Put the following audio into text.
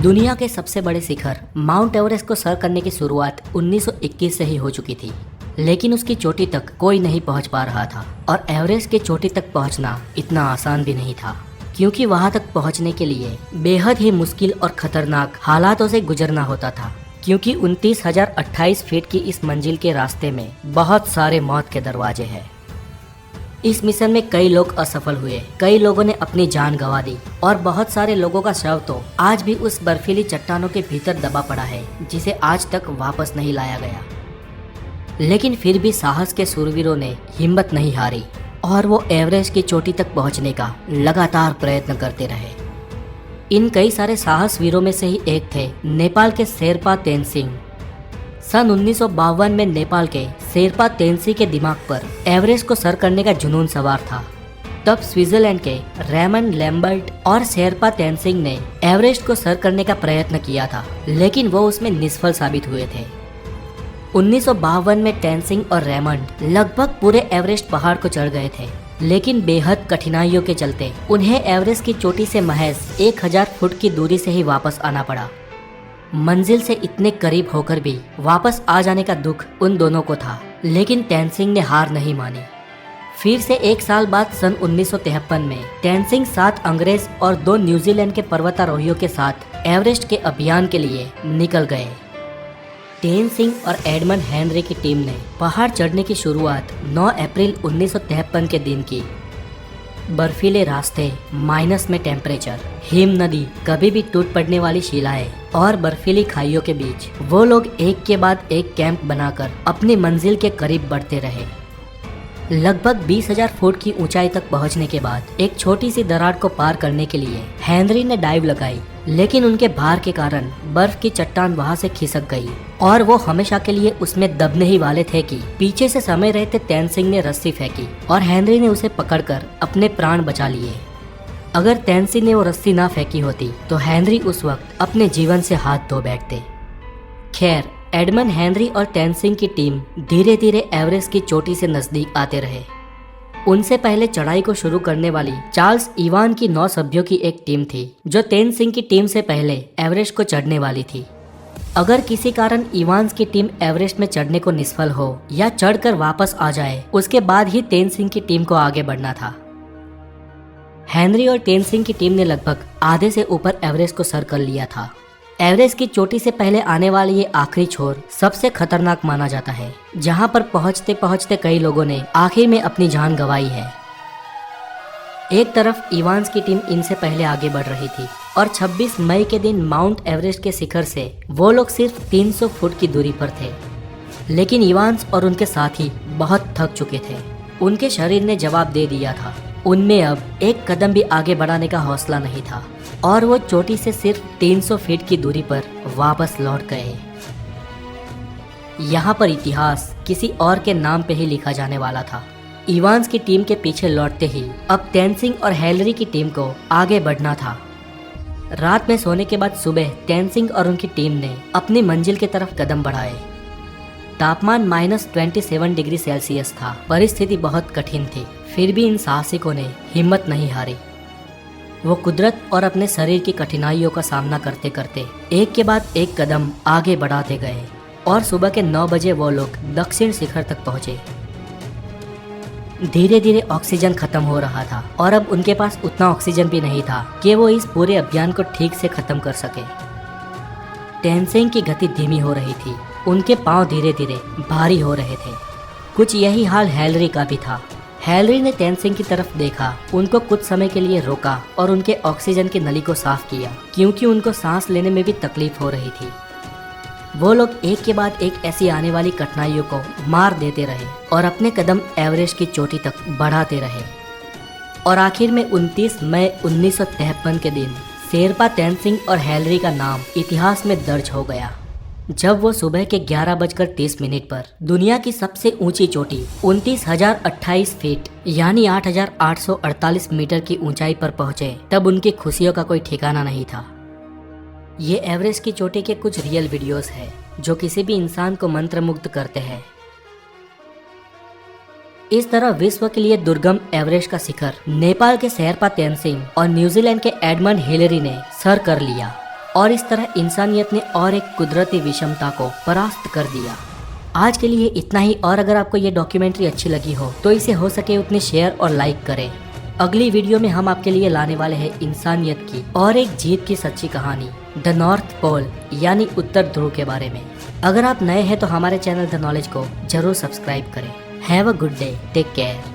दुनिया के सबसे बड़े शिखर माउंट एवरेस्ट को सर करने की शुरुआत 1921 से ही हो चुकी थी, लेकिन उसकी चोटी तक कोई नहीं पहुंच पा रहा था। और एवरेस्ट की चोटी तक पहुंचना इतना आसान भी नहीं था, क्योंकि वहां तक पहुंचने के लिए बेहद ही मुश्किल और खतरनाक हालातों से गुजरना होता था। क्योंकि 29,028 फीट की इस मंजिल के रास्ते में बहुत सारे मौत के दरवाजे हैं। इस मिशन में कई लोग असफल हुए, कई लोगों ने अपनी जान गंवा दी और बहुत सारे लोगों का शव तो आज भी उस बर्फीली चट्टानों के भीतर दबा पड़ा है, जिसे आज तक वापस नहीं लाया गया। लेकिन फिर भी साहस के शूरवीरों ने हिम्मत नहीं हारी और वो एवरेस्ट की चोटी तक पहुंचने का लगातार प्रयत्न करते रहे। इन कई सारे साहस वीरों में से ही एक थे नेपाल के शेरपा तेनसिंह। सन 1952 में नेपाल के शेरपा तेनसिंह के दिमाग पर एवरेस्ट को सर करने का जुनून सवार था। तब स्विट्जरलैंड के रेमन लैम्बर्ट और शेरपा तेनसिंह ने एवरेस्ट को सर करने का प्रयत्न किया था, लेकिन वो उसमें निष्फल साबित हुए थे। 1952 में तेनसिंह और रेमंड लगभग पूरे एवरेस्ट पहाड़ को चढ़ गए थे, लेकिन बेहद कठिनाइयों के चलते उन्हें एवरेस्ट की चोटी से महज 1000 फुट की दूरी से ही वापस आना पड़ा। मंजिल से इतने करीब होकर भी वापस आ जाने का दुख उन दोनों को था, लेकिन तेनसिंह ने हार नहीं मानी। फिर से एक साल बाद सन 1953 में तेनसिंह 7 अंग्रेज और 2 न्यूजीलैंड के पर्वतारोहियों के साथ एवरेस्ट के अभियान के लिए निकल गए। तेनसिंह और एडमंड हेनरी की टीम ने पहाड़ चढ़ने की शुरुआत 9 अप्रैल 1953 के दिन की। बर्फीले रास्ते, माइनस में टेम्परेचर, हिम नदी, कभी भी टूट पड़ने वाली शिलाएं और बर्फीली खाइयों के बीच वो लोग एक के बाद एक कैंप बनाकर अपनी मंजिल के करीब बढ़ते रहे। लगभग 20,000 फुट की ऊंचाई तक पहुंचने के बाद एक छोटी सी दरार को पार करने के लिए हेनरी ने डाइव लगाई, लेकिन उनके भार के कारण बर्फ की चट्टान वहां से खिसक गई और वो हमेशा के लिए उसमें दबने ही वाले थे कि पीछे से समय रहते तेनसिंह ने रस्सी फेंकी और हेनरी ने उसे पकड़कर अपने प्राण बचा लिए। अगर तेनसिंह ने वो रस्सी ना फेंकी होती तो हेनरी उस वक्त अपने जीवन से हाथ धो बैठते। खैर, एडमंड हेनरी और तेनसिंह की टीम धीरे धीरे एवरेस्ट की चोटी से नजदीक आते रहे। उनसे पहले चढ़ाई को शुरू करने वाली चार्ल्स इवान की 9 सभ्यों की एक टीम थी, जो तेनसिंह की टीम से पहले एवरेस्ट को चढ़ने वाली थी। अगर किसी कारण इवान्स की टीम एवरेस्ट में चढ़ने को निष्फल हो या चढ़कर वापस आ जाए, उसके बाद ही तेनसिंह की टीम को आगे बढ़ना था। हेनरी और तेनसिंह की टीम ने लगभग आधे से ऊपर एवरेस्ट को सर कर लिया था। एवरेस्ट की चोटी से पहले आने वाली ये आखिरी छोर सबसे खतरनाक माना जाता है, जहां पर पहुंचते पहुंचते कई लोगों ने आखिर में अपनी जान गंवाई है। एक तरफ इवान्स की टीम इनसे पहले आगे बढ़ रही थी और 26 मई के दिन माउंट एवरेस्ट के शिखर से वो लोग सिर्फ 300 फुट की दूरी पर थे। लेकिन इवान्स और उनके साथी बहुत थक चुके थे। उनके शरीर ने जवाब दे दिया था। उनमें अब एक कदम भी आगे बढ़ाने का हौसला नहीं था और वो चोटी से सिर्फ 300 फीट की दूरी पर वापस लौट गए। यहाँ पर इतिहास किसी और के नाम पे ही लिखा जाने वाला था। इवान्स की टीम के पीछे लौटते ही अब तेनसिंह और हेनरी की टीम को आगे बढ़ना था। रात में सोने के बाद सुबह तेनसिंह और उनकी टीम ने अपनी मंजिल की तरफ कदम बढ़ाए। तापमान -27 डिग्री सेल्सियस था। परिस्थिति बहुत कठिन थी, फिर भी इन साहसिकों ने हिम्मत नहीं हारी। वो कुदरत और अपने शरीर की कठिनाइयों का सामना करते करते एक के बाद एक कदम आगे बढ़ाते गए और सुबह के 9 बजे वो लोग दक्षिण शिखर तक पहुंचे। धीरे धीरे ऑक्सीजन खत्म हो रहा था और अब उनके पास उतना ऑक्सीजन भी नहीं था कि वो इस पूरे अभियान को ठीक से खत्म कर सके। तेनसिंह की गति धीमी हो रही थी, उनके पांव धीरे धीरे भारी हो रहे थे। कुछ यही हाल हेनरी का भी था। हेनरी ने तेनसिंह की तरफ देखा, उनको कुछ समय के लिए रोका और उनके ऑक्सीजन की नली को साफ किया, क्योंकि उनको सांस लेने में भी तकलीफ हो रही थी। वो लोग एक के बाद एक ऐसी आने वाली कठिनाइयों को मार देते रहे और अपने कदम एवरेस्ट की चोटी तक बढ़ाते रहे। और आखिर में 29 मई 1953 के दिन शेरपा तेनसिंह और हेनरी का नाम इतिहास में दर्ज हो गया, जब वो सुबह के 11:30 पर दुनिया की सबसे ऊंची चोटी 29,028 फीट यानी 8,848 मीटर की ऊंचाई पर पहुंचे। तब उनकी खुशियों का कोई ठिकाना नहीं था। ये एवरेस्ट की चोटी के कुछ रियल वीडियोस हैं जो किसी भी इंसान को मंत्रमुग्ध करते हैं। इस तरह विश्व के लिए दुर्गम एवरेस्ट का शिखर नेपाल के शेरपा तेनसिंह और न्यूजीलैंड के एडमंड हिलेरी ने सर कर लिया। और इस तरह इंसानियत ने और एक कुदरती विषमता को परास्त कर दिया। आज के लिए इतना ही, और अगर आपको ये डॉक्यूमेंट्री अच्छी लगी हो तो इसे हो सके उतने शेयर और लाइक करें। अगली वीडियो में हम आपके लिए लाने वाले हैं इंसानियत की और एक जीत की सच्ची कहानी, द नॉर्थ पोल यानी उत्तर ध्रुव के बारे में। अगर आप नए हैं तो हमारे चैनल द नॉलेज को जरूर सब्सक्राइब करें। Have a good day, take care.